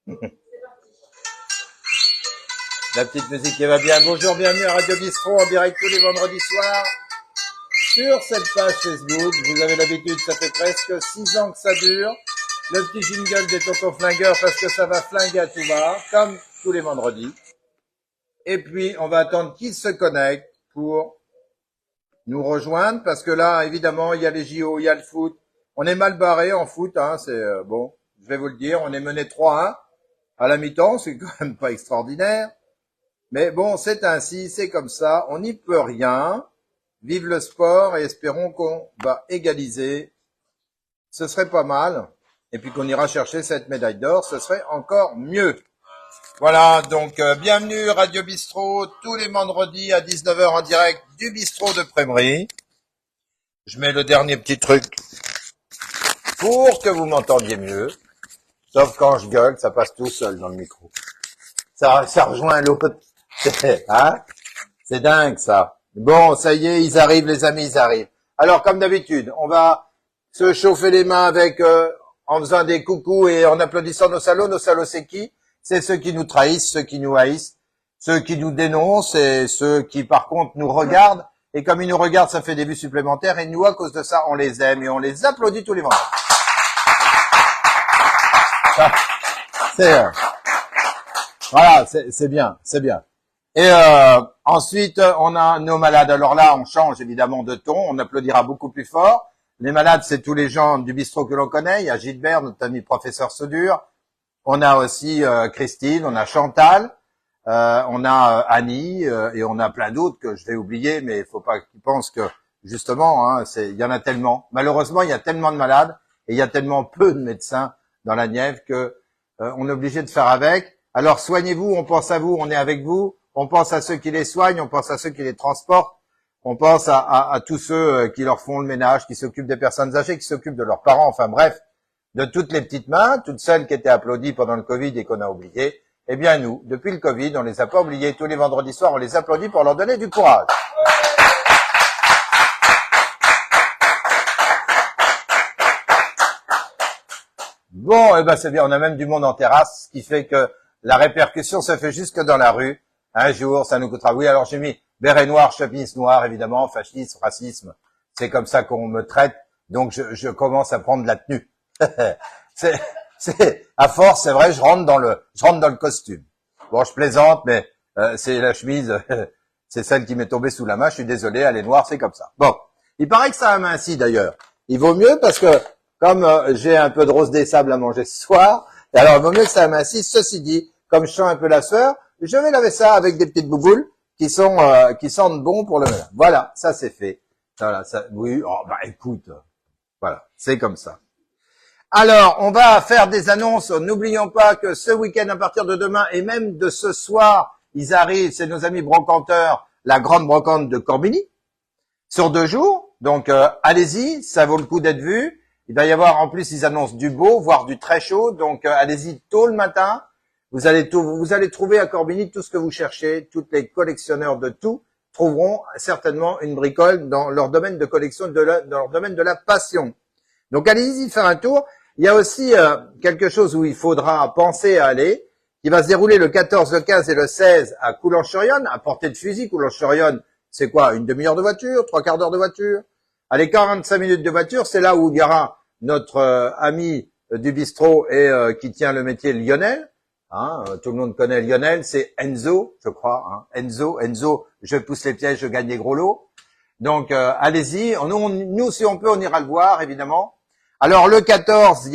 La petite musique qui va bien. Bonjour, bienvenue à Radio Bistro en direct tous les vendredis soirs sur cette page Facebook. Vous avez l'habitude, ça fait presque 6 ans que ça dure. Le petit jingle des Tontons Flingueurs parce que ça va flinguer à tout va, comme tous les vendredis. Et puis, on va attendre qu'ils se connectent pour nous rejoindre parce que là, évidemment, il y a les JO, il y a le foot. On est mal barré en foot, hein, c'est bon, je vais vous le dire. On est mené 3-1 à la mi-temps, c'est quand même pas extraordinaire. Mais bon, c'est ainsi, c'est comme ça, on n'y peut rien. Vive le sport et espérons qu'on va égaliser. Ce serait pas mal. Et puis qu'on ira chercher cette médaille d'or, ce serait encore mieux. Voilà, donc bienvenue Radio Bistro, tous les vendredis à 19h en direct du bistrot de Prémery. Je mets le dernier petit truc pour que vous m'entendiez mieux. Sauf quand je gueule, ça passe tout seul dans le micro. Ça rejoint l'autre. Hein? C'est dingue, ça. Bon, ça y est, ils arrivent, les amis, ils arrivent. Alors, comme d'habitude, on va se chauffer les mains avec, en faisant des coucous et en applaudissant nos salauds. Nos salauds, c'est qui? C'est ceux qui nous trahissent, ceux qui nous haïssent, ceux qui nous dénoncent et ceux qui, par contre, nous regardent. Et comme ils nous regardent, ça fait des vues supplémentaires. Et nous, à cause de ça, on les aime et on les applaudit tous les vendredis. Voilà, c'est bien, c'est bien. Et ensuite, on a nos malades. Alors là, on change évidemment de ton, on applaudira beaucoup plus fort. Les malades, c'est tous les gens du bistrot que l'on connaît. Il y a Gilbert, notre ami professeur Saudure. On a aussi Christine, on a Chantal, on a Annie, et on a plein d'autres que je vais oublier, mais il faut pas qu'ils pensent que, justement, hein, il y en a tellement. Malheureusement, il y a tellement de malades et il y a tellement peu de médecins dans la Nièvre que on est obligé de faire avec. Alors soignez-vous, on pense à vous, on est avec vous, on pense à ceux qui les soignent, on pense à ceux qui les transportent, on pense à tous ceux qui leur font le ménage, qui s'occupent des personnes âgées, qui s'occupent de leurs parents, enfin bref, de toutes les petites mains, toutes celles qui étaient applaudies pendant le Covid et qu'on a oubliées. Eh bien nous, depuis le Covid, on les a pas oubliées. Tous les vendredis soirs, on les applaudit pour leur donner du courage. Bon, eh ben c'est bien, on a même du monde en terrasse, ce qui fait que la répercussion se fait jusque dans la rue. Un jour, ça nous coûtera. Oui, alors j'ai mis béret noir, chemise noire, évidemment, fascisme, racisme. C'est comme ça qu'on me traite. Donc je commence à prendre la tenue. À force, c'est vrai, je rentre dans le costume. Bon, je plaisante, mais c'est la chemise, c'est celle qui m'est tombée sous la main. Je suis désolé, elle est noire, c'est comme ça. Bon, il paraît que ça amincit d'ailleurs. Il vaut mieux parce que comme j'ai un peu de rose des sables à manger ce soir, et alors il vaut mieux que ça amincisse. Ceci dit, comme je sens un peu la sueur, je vais laver ça avec des petites bouboules qui sentent bon pour le ménage. Voilà, ça c'est fait. Voilà, ça, oui, oh, bah écoute, voilà, c'est comme ça. Alors, on va faire des annonces. N'oublions pas que ce week-end, à partir de demain et même de ce soir, ils arrivent, c'est nos amis brocanteurs, la grande brocante de Corbigny, sur 2 jours. Donc, allez-y, ça vaut le coup d'être vu. Il va y avoir, en plus, ils annoncent du beau, voire du très chaud. Donc, allez-y tôt le matin. Vous allez trouver à Corbigny tout ce que vous cherchez. Tous les collectionneurs de tout trouveront certainement une bricole dans leur domaine de collection, dans leur domaine de la passion. Donc, allez-y faire un tour. Il y a aussi quelque chose où il faudra penser à aller, qui va se dérouler le 14, le 15 et le 16 à Coulon-sur-Yonne, à portée de fusil. Coulon-sur-Yonne, c'est quoi? Une demi-heure de voiture? 3/4 d'heure de voiture? Allez, 45 minutes de voiture, c'est là où il y aura notre ami du bistrot et qui tient le métier, Lionel. Hein, tout le monde connaît Lionel, c'est Enzo, je crois. Hein. Enzo, je pousse les pièges, je gagne des gros lots. Donc, allez-y. Nous, si on peut, on ira le voir, évidemment. Alors, le 14,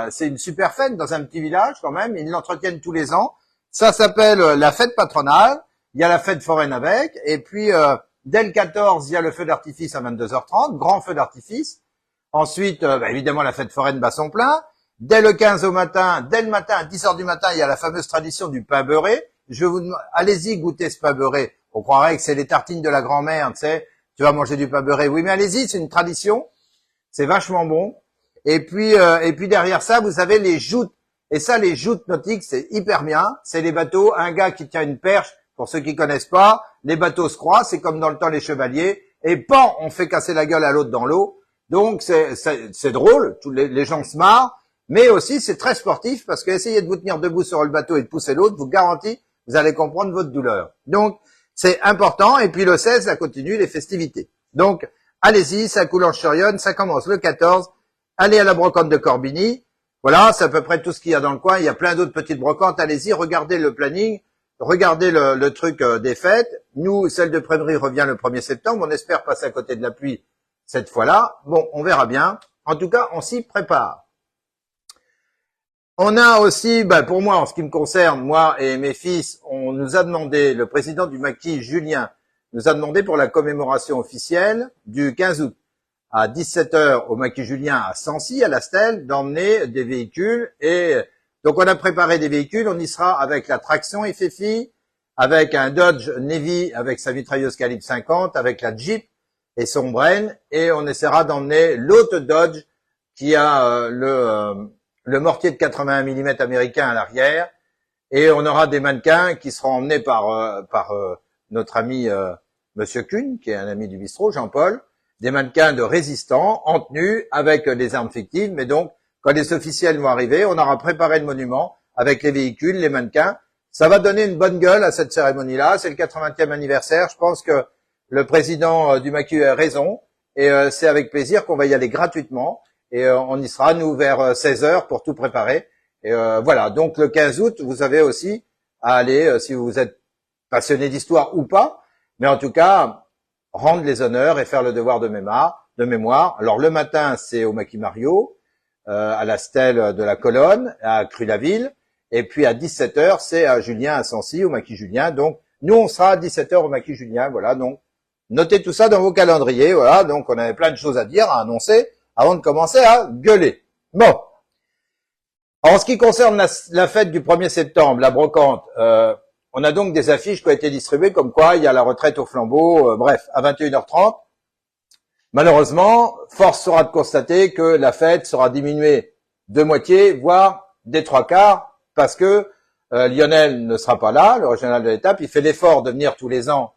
c'est une super fête dans un petit village, quand même. Ils l'entretiennent tous les ans. Ça s'appelle la fête patronale. Il y a la fête foraine avec. Et puis, dès le 14, il y a le feu d'artifice à 22h30, grand feu d'artifice. Ensuite, évidemment, la fête foraine bat son plein. Dès le 15 au matin, dès le matin, à 10h du matin, il y a la fameuse tradition du pain beurré. Allez-y goûter ce pain beurré. On croirait que c'est les tartines de la grand-mère, tu sais. Tu vas manger du pain beurré. Oui, mais allez-y, c'est une tradition. C'est vachement bon. Et puis derrière ça, vous avez les joutes. Et ça, les joutes nautiques, c'est hyper bien. C'est les bateaux, un gars qui tient une perche. Pour ceux qui connaissent pas, les bateaux se croisent. C'est comme dans le temps les chevaliers. Et pan, on fait casser la gueule à l'autre dans l'eau. Donc c'est drôle. Les gens se marrent. mais aussi c'est très sportif parce que essayez de vous tenir debout sur le bateau et de pousser l'autre, vous garantis, vous allez comprendre votre douleur. Donc, c'est important. Et puis le 16, ça continue les festivités. Donc, allez-y, ça coule en Chorionne, ça commence le 14. Allez à la brocante de Corbigny. Voilà, c'est à peu près tout ce qu'il y a dans le coin. Il y a plein d'autres petites brocantes. Allez-y, regardez le planning, regardez le truc des fêtes. Nous, celle de Prémery revient le 1er septembre. On espère passer à côté de la pluie cette fois-là. Bon, on verra bien. En tout cas, on s'y prépare. On a aussi, pour moi, en ce qui me concerne, moi et mes fils, on nous a demandé, le président du maquis, Julien, nous a demandé pour la commémoration officielle du 15 août à 17h au maquis Julien à Sancy, à la Stèle, d'emmener des véhicules. Et donc, on a préparé des véhicules. On y sera avec la traction FFI, avec un Dodge Navy avec sa mitrailleuse calibre 50, avec la Jeep et son Bren. Et on essaiera d'emmener l'autre Dodge qui a le mortier de 81 mm américain à l'arrière, et on aura des mannequins qui seront emmenés par notre ami Monsieur Kuhn, qui est un ami du bistrot, Jean-Paul, des mannequins de résistants en tenue avec des armes fictives. Mais donc, quand les officiels vont arriver, on aura préparé le monument avec les véhicules, les mannequins. Ça va donner une bonne gueule à cette cérémonie-là. C'est le 80e anniversaire. Je pense que le président du maquis a raison, et c'est avec plaisir qu'on va y aller gratuitement. Et on y sera, nous, vers 16h pour tout préparer. Et voilà, donc le 15 août, vous avez aussi à aller, si vous êtes passionné d'histoire ou pas, mais en tout cas, rendre les honneurs et faire le devoir de mémoire. Alors le matin, c'est au maquis Mario, à la Stèle de la Colonne, à Cru-la-Ville. Et puis à 17h, c'est à Julien, à Sancy, au maquis Julien. Donc nous, on sera à 17h au maquis Julien. Voilà, donc notez tout ça dans vos calendriers. Voilà, donc on avait plein de choses à dire, à annoncer, avant de commencer à gueuler. Bon. En ce qui concerne la fête du 1er septembre, la brocante, on a donc des affiches qui ont été distribuées comme quoi il y a la retraite au flambeau, bref, à 21h30. Malheureusement, force sera de constater que la fête sera diminuée de moitié, voire des 3/4, parce que Lionel ne sera pas là, le régional de l'étape. Il fait l'effort de venir tous les ans.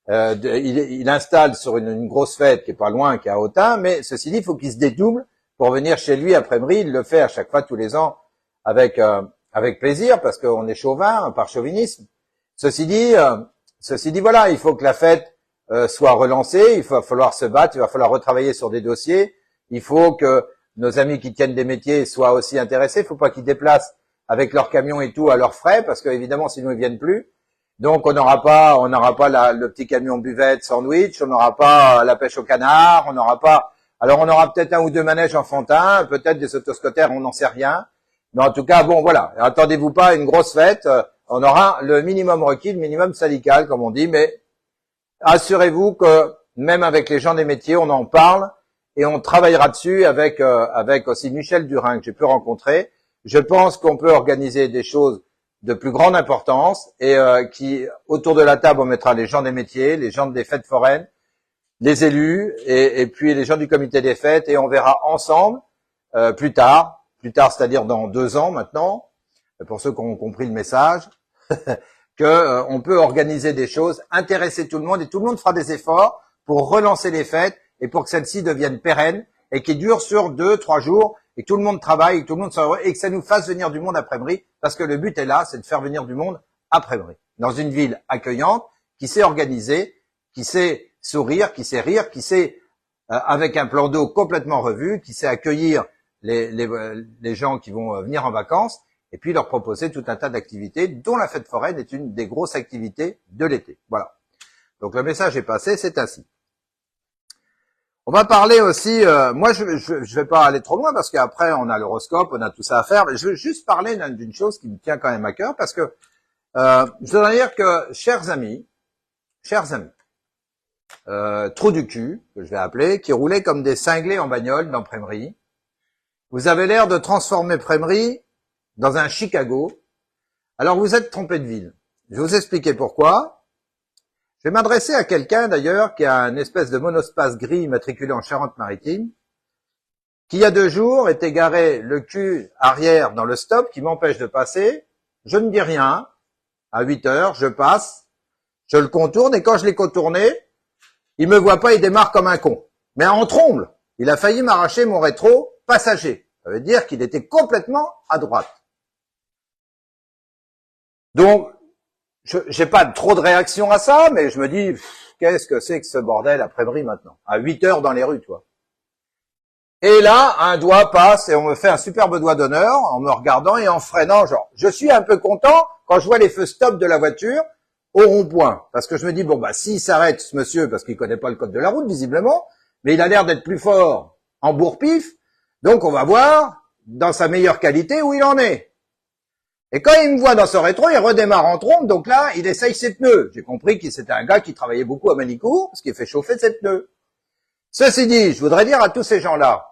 Il installe sur une grosse fête qui est pas loin, qui est à Autun, mais ceci dit, il faut qu'il se dédouble pour venir chez lui à Prémery. Il le fait à chaque fois tous les ans avec plaisir, parce qu'on est chauvin, par chauvinisme. Ceci dit, voilà, il faut que la fête soit relancée. Il va falloir se battre, il va falloir retravailler sur des dossiers. Il faut que nos amis qui tiennent des métiers soient aussi intéressés. Il faut pas qu'ils déplacent avec leurs camions et tout à leurs frais, parce que évidemment, sinon ils viennent plus. Donc on n'aura pas le petit camion buvette sandwich, on n'aura pas la pêche au canard, on n'aura peut-être un ou deux manèges enfantins, peut-être des autoscooters, on n'en sait rien. Mais en tout cas, bon voilà, attendez-vous pas à une grosse fête, on aura le minimum requis, le minimum syndical comme on dit, mais assurez-vous que même avec les gens des métiers, on en parle et on travaillera dessus avec aussi Michel Durin que j'ai pu rencontrer. Je pense qu'on peut organiser des choses de plus grande importance et qui, autour de la table, on mettra les gens des métiers, les gens des fêtes foraines, les élus et puis les gens du comité des fêtes, et on verra ensemble plus tard, c'est-à-dire dans 2 ans maintenant, pour ceux qui ont compris le message, que on peut organiser des choses, intéresser tout le monde, et tout le monde fera des efforts pour relancer les fêtes et pour que celles-ci deviennent pérennes et qui durent sur 2-3 jours, et que tout le monde travaille, et que tout le monde soit heureux, et que ça nous fasse venir du monde à Prémery, parce que le but est là, c'est de faire venir du monde à Prémery, dans une ville accueillante, qui sait organiser, qui sait sourire, qui sait rire, qui sait, avec un plan d'eau complètement revu, qui sait accueillir les gens qui vont venir en vacances, et puis leur proposer tout un tas d'activités, dont la fête foraine est une des grosses activités de l'été. Voilà. Donc le message est passé, c'est ainsi. On va parler aussi, moi je vais pas aller trop loin parce qu'après on a l'horoscope, on a tout ça à faire, mais je veux juste parler d'une chose qui me tient quand même à cœur, parce que je voudrais dire que, chers amis, trous du cul, que je vais appeler, qui roulaient comme des cinglés en bagnole dans Prémery, vous avez l'air de transformer Prémery dans un Chicago. Alors vous êtes trompé de ville. Je vais vous expliquer pourquoi. Je vais m'adresser à quelqu'un d'ailleurs qui a une espèce de monospace gris immatriculé en Charente-Maritime, qui il y a 2 jours est égaré le cul arrière dans le stop qui m'empêche de passer. Je ne dis rien. À 8h, je passe, je le contourne, et quand je l'ai contourné, il me voit pas, il démarre comme un con. Mais en tromble, il a failli m'arracher mon rétro passager. Ça veut dire qu'il était complètement à droite. Donc, j'ai pas trop de réaction à ça, mais je me dis, qu'est-ce que c'est que ce bordel après-midi maintenant? À 8 heures dans les rues, toi. Et là, un doigt passe et on me fait un superbe doigt d'honneur en me regardant et en freinant, genre, je suis un peu content quand je vois les feux stop de la voiture au rond-point. Parce que je me dis, bon, bah, s'il s'arrête, ce monsieur, parce qu'il connaît pas le code de la route, visiblement, mais il a l'air d'être plus fort en bourre-pif, donc on va voir, dans sa meilleure qualité, où il en est. Et quand il me voit dans ce rétro, il redémarre en trompe, donc là, il essaye ses pneus. J'ai compris que c'était un gars qui travaillait beaucoup à Manicourt, parce qu'il fait chauffer ses pneus. Ceci dit, je voudrais dire à tous ces gens-là,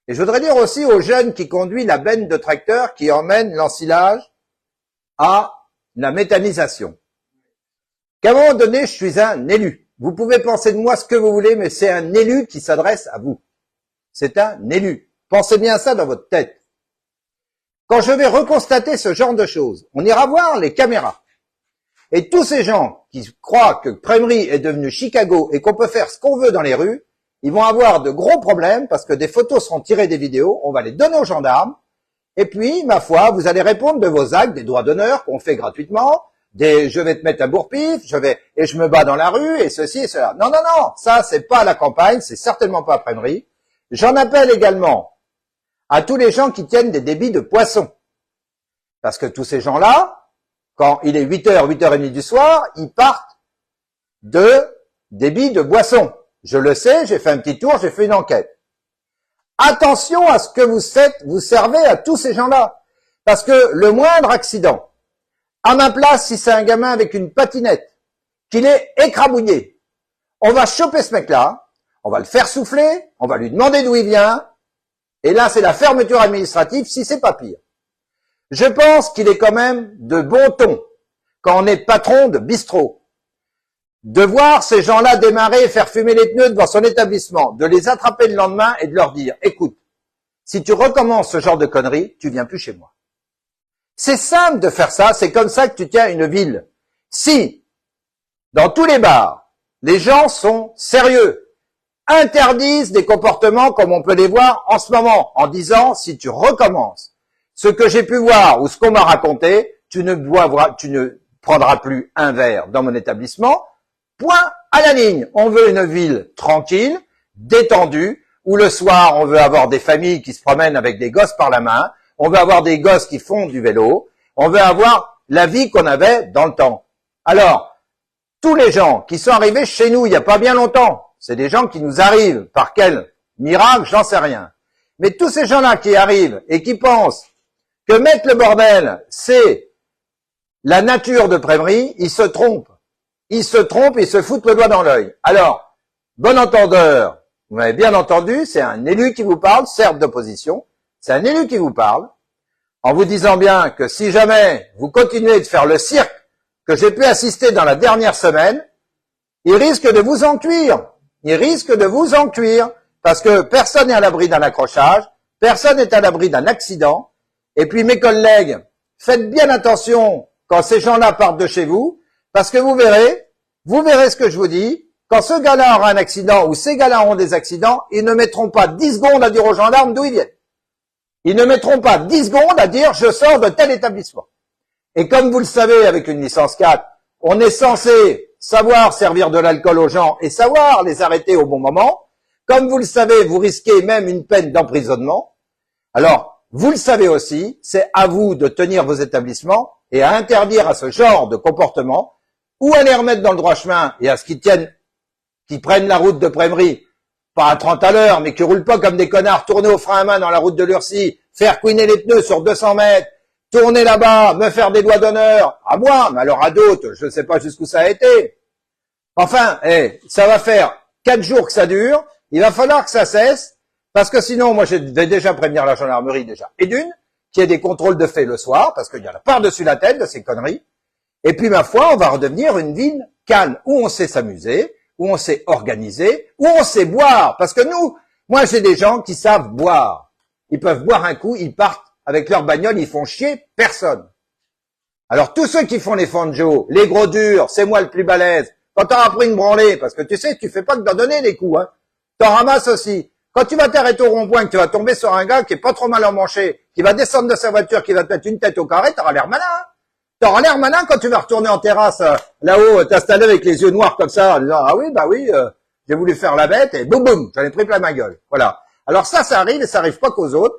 et je voudrais dire aussi aux jeunes qui conduisent la benne de tracteur qui emmène l'ensilage à la méthanisation, qu'à un moment donné, je suis un élu. Vous pouvez penser de moi ce que vous voulez, mais c'est un élu qui s'adresse à vous. C'est un élu. Pensez bien ça dans votre tête. Quand je vais reconstater ce genre de choses, on ira voir les caméras. Et tous ces gens qui croient que Prémery est devenu Chicago et qu'on peut faire ce qu'on veut dans les rues, ils vont avoir de gros problèmes parce que des photos seront tirées des vidéos, on va les donner aux gendarmes, et puis, ma foi, vous allez répondre de vos actes, des droits d'honneur qu'on fait gratuitement, des je vais te mettre un bourre-pif, et je me bats dans la rue, et ceci et cela. Non, non, non, ça c'est pas la campagne, c'est certainement pas Prémery. J'en appelle également à tous les gens qui tiennent des débits de poissons. Parce que tous ces gens-là, quand il est 8h, 8h30 du soir, ils partent de débits de boissons. Je le sais, j'ai fait un petit tour, j'ai fait une enquête. Attention à ce que vous servez à tous ces gens-là. Parce que le moindre accident, à ma place, si c'est un gamin avec une patinette, qu'il est écrabouillé, on va choper ce mec-là, on va le faire souffler, on va lui demander d'où il vient, et là, c'est la fermeture administrative, si c'est pas pire. Je pense qu'il est quand même de bon ton, quand on est patron de bistrot, de voir ces gens-là démarrer et faire fumer les pneus devant son établissement, de les attraper le lendemain et de leur dire, écoute, si tu recommences ce genre de conneries, tu viens plus chez moi. C'est simple de faire ça, c'est comme ça que tu tiens une ville. Si, dans tous les bars, les gens sont sérieux, interdisent des comportements comme on peut les voir en ce moment, en disant, si tu recommences ce que j'ai pu voir ou ce qu'on m'a raconté, tu ne prendras plus un verre dans mon établissement. Point à la ligne. On veut une ville tranquille, détendue, où le soir, on veut avoir des familles qui se promènent avec des gosses par la main, on veut avoir des gosses qui font du vélo, on veut avoir la vie qu'on avait dans le temps. Alors, tous les gens qui sont arrivés chez nous il n'y a pas bien longtemps, c'est des gens qui nous arrivent. Par quel miracle, j'en sais rien. Mais tous ces gens-là qui arrivent et qui pensent que mettre le bordel, c'est la nature de Prémery, ils se trompent. Ils se trompent, ils se foutent le doigt dans l'œil. Alors, bon entendeur, vous m'avez bien entendu, c'est un élu qui vous parle, certes d'opposition, c'est un élu qui vous parle, en vous disant bien que si jamais vous continuez de faire le cirque que j'ai pu assister dans la dernière semaine, il risque de vous en cuire. Il risque de vous en cuire, parce que personne n'est à l'abri d'un accrochage, personne n'est à l'abri d'un accident. Et puis mes collègues, faites bien attention quand ces gens-là partent de chez vous, parce que vous verrez ce que je vous dis, quand ce gars-là aura un accident ou ces gars-là auront des accidents, ils ne mettront pas 10 secondes à dire aux gendarmes d'où ils viennent. Ils ne mettront pas 10 secondes à dire je sors de tel établissement. Et comme vous le savez, avec une licence 4, on est censé savoir servir de l'alcool aux gens et savoir les arrêter au bon moment. Comme vous le savez, vous risquez même une peine d'emprisonnement. Alors, vous le savez aussi, c'est à vous de tenir vos établissements et à interdire à ce genre de comportement ou à les remettre dans le droit chemin et à ce qu'ils tiennent, qu'ils prennent la route de Prémery, pas à 30 à l'heure, mais qui roulent pas comme des connards, tourner au frein à main dans la route de Lurcy, faire couiner les pneus sur 200 mètres, tourner là-bas, me faire des doigts d'honneur, à moi, mais alors à d'autres, je ne sais pas jusqu'où ça a été. Enfin, ça va faire 4 jours que ça dure, il va falloir que ça cesse, parce que sinon, moi, je vais déjà prévenir la gendarmerie déjà. Et d'une, qu'il y ait des contrôles de fait le soir, parce qu'il y en a par-dessus la tête de ces conneries. Et puis, ma foi, on va redevenir une ville calme, où on sait s'amuser, où on sait organiser, où on sait boire. Parce que nous, moi, j'ai des gens qui savent boire. Ils peuvent boire un coup, ils partent avec leur bagnole, ils font chier personne. Alors, tous ceux qui font les fanjos, les gros durs, c'est moi le plus balèze, quand t'auras pris une branlée, parce que tu sais, tu fais pas que d'en donner des coups, hein. T'en ramasses aussi. Quand tu vas t'arrêter au rond-point, que tu vas tomber sur un gars qui est pas trop mal emmanché, qui va descendre de sa voiture, qui va te mettre une tête au carré, t'auras l'air malin. Hein. T'auras l'air malin quand tu vas retourner en terrasse, là-haut, t'installer avec les yeux noirs comme ça, en disant, ah oui, bah oui, j'ai voulu faire la bête, et boum boum, j'en ai pris plein ma gueule. Voilà. Alors ça arrive, et ça arrive pas qu'aux autres.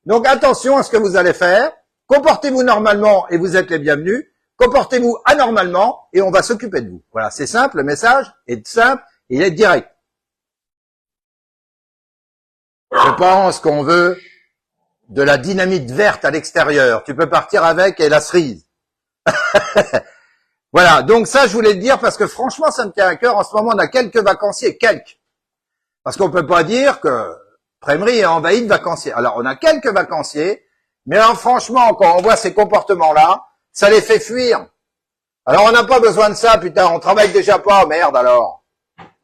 Donc attention à ce que vous allez faire. Comportez-vous normalement, et vous êtes les bienvenus. Comportez-vous anormalement, et on va s'occuper de vous. Voilà, c'est simple, le message est simple, il est direct. Je pense qu'on veut de la dynamite verte à l'extérieur. Tu peux partir avec et la cerise. Voilà, donc ça, je voulais te dire parce que franchement, ça me tient à cœur. En ce moment, on a quelques vacanciers, parce qu'on peut pas dire que Prémery est envahi de vacanciers. Alors, on a quelques vacanciers, mais alors, franchement, quand on voit ces comportements-là, ça les fait fuir. Alors, on n'a pas besoin de ça, putain, on travaille déjà pas, merde alors.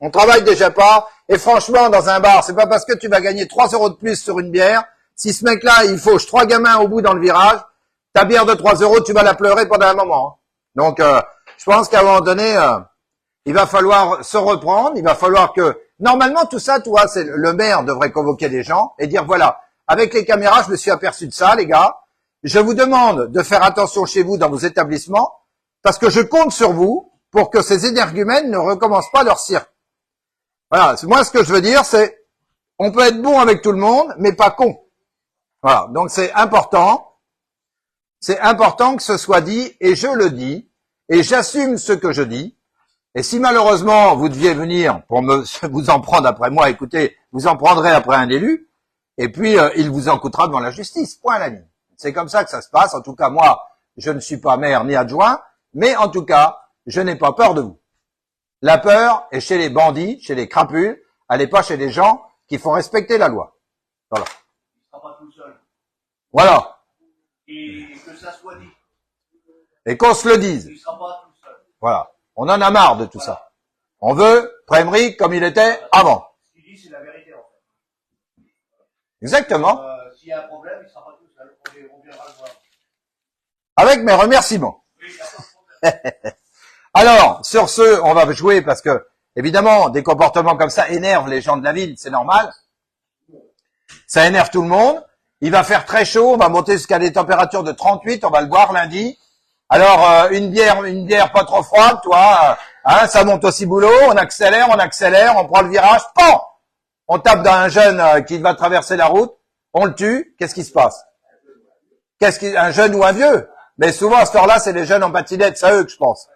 On travaille déjà pas, et franchement, dans un bar, c'est pas parce que tu vas gagner 3 € de plus sur une bière, si ce mec-là, il fauche 3 gamins au bout dans le virage, ta bière de 3 €, tu vas la pleurer pendant un moment. Donc, je pense qu'à un moment donné, il va falloir se reprendre, il va falloir que... Normalement, tout ça, toi, c'est le maire devrait convoquer les gens et dire, voilà, avec les caméras, je me suis aperçu de ça, les gars. Je vous demande de faire attention chez vous dans vos établissements, parce que je compte sur vous pour que ces énergumènes ne recommencent pas leur cirque. Voilà, moi, ce que je veux dire, c'est, on peut être bon avec tout le monde, mais pas con. Voilà, donc c'est important que ce soit dit, et je le dis, et j'assume ce que je dis. Et si malheureusement vous deviez venir pour vous en prendre après moi, écoutez, vous en prendrez après un élu, et puis il vous en coûtera devant la justice, point à la ligne. C'est comme ça que ça se passe. En tout cas, moi, je ne suis pas maire ni adjoint, mais en tout cas, je n'ai pas peur de vous. La peur est chez les bandits, chez les crapules, elle n'est pas chez les gens qui font respecter la loi. Voilà. Il ne sera pas tout seul. Voilà. Et que ça soit dit. Et qu'on se le dise. Il ne sera pas tout seul. Voilà. On en a marre de tout ça. On veut Prémery comme il était avant. Ce qu'il dit, c'est la vérité, en fait. Exactement. S'il y a un problème, il ne sera pas tout seul. On viendra le voir. Avec mes remerciements. Oui, il n'y a pas de problème. Alors, sur ce, on va jouer parce que, évidemment, des comportements comme ça énervent les gens de la ville, c'est normal. Ça énerve tout le monde. Il va faire très chaud, on va monter jusqu'à des températures de 38, on va le voir lundi. Alors, une bière pas trop froide, toi, hein, ça monte aussi boulot, on accélère, on prend le virage, PAM! On tape dans un jeune qui va traverser la route, on le tue, qu'est-ce qui se passe? Un jeune ou un vieux? Mais souvent, à ce temps-là, c'est les jeunes en patinette, c'est à eux que je pense.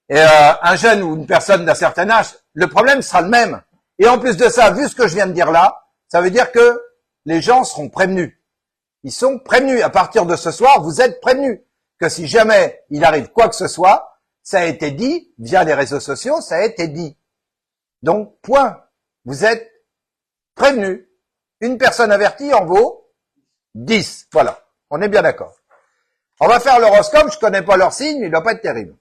Et un jeune ou une personne d'un certain âge, le problème sera le même. Et en plus de ça, vu ce que je viens de dire là, ça veut dire que les gens seront prévenus. Ils sont prévenus. À partir de ce soir, vous êtes prévenus que si jamais il arrive quoi que ce soit, ça a été dit, via les réseaux sociaux, ça a été dit. Donc, point. Vous êtes prévenus. Une personne avertie en vaut 10. Voilà. On est bien d'accord. On va faire l'horoscope, je connais pas leur signe, mais il doit pas être terrible.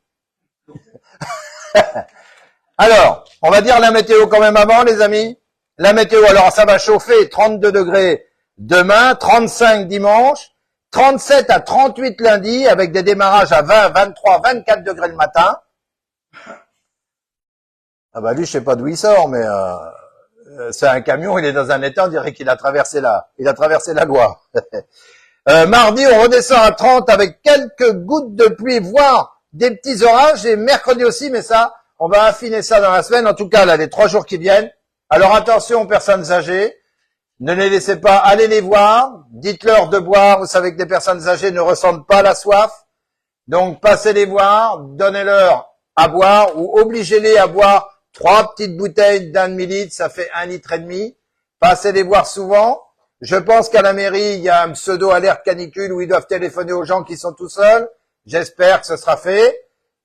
Alors, on va dire la météo quand même avant, les amis. La météo, alors ça va chauffer, 32 degrés demain, 35 dimanche, 37 à 38 lundi, avec des démarrages à 20, 23, 24 degrés le matin. Ah bah lui, je sais pas d'où il sort, mais c'est un camion, il est dans un état, on dirait qu'il a traversé la Loire. Mardi, on redescend à 30 avec quelques gouttes de pluie, voire des petits orages, et mercredi aussi, mais ça, on va affiner ça dans la semaine. En tout cas, là, les 3 jours qui viennent. Alors attention aux personnes âgées, ne les laissez pas, allez les voir, dites-leur de boire, vous savez que des personnes âgées ne ressentent pas la soif, donc passez les voir, donnez-leur à boire, ou obligez-les à boire 3 petites bouteilles d'1 demi-litre, ça fait 1,5 litre, passez les voir souvent. Je pense qu'à la mairie, il y a un pseudo-alerte canicule où ils doivent téléphoner aux gens qui sont tout seuls, j'espère que ce sera fait,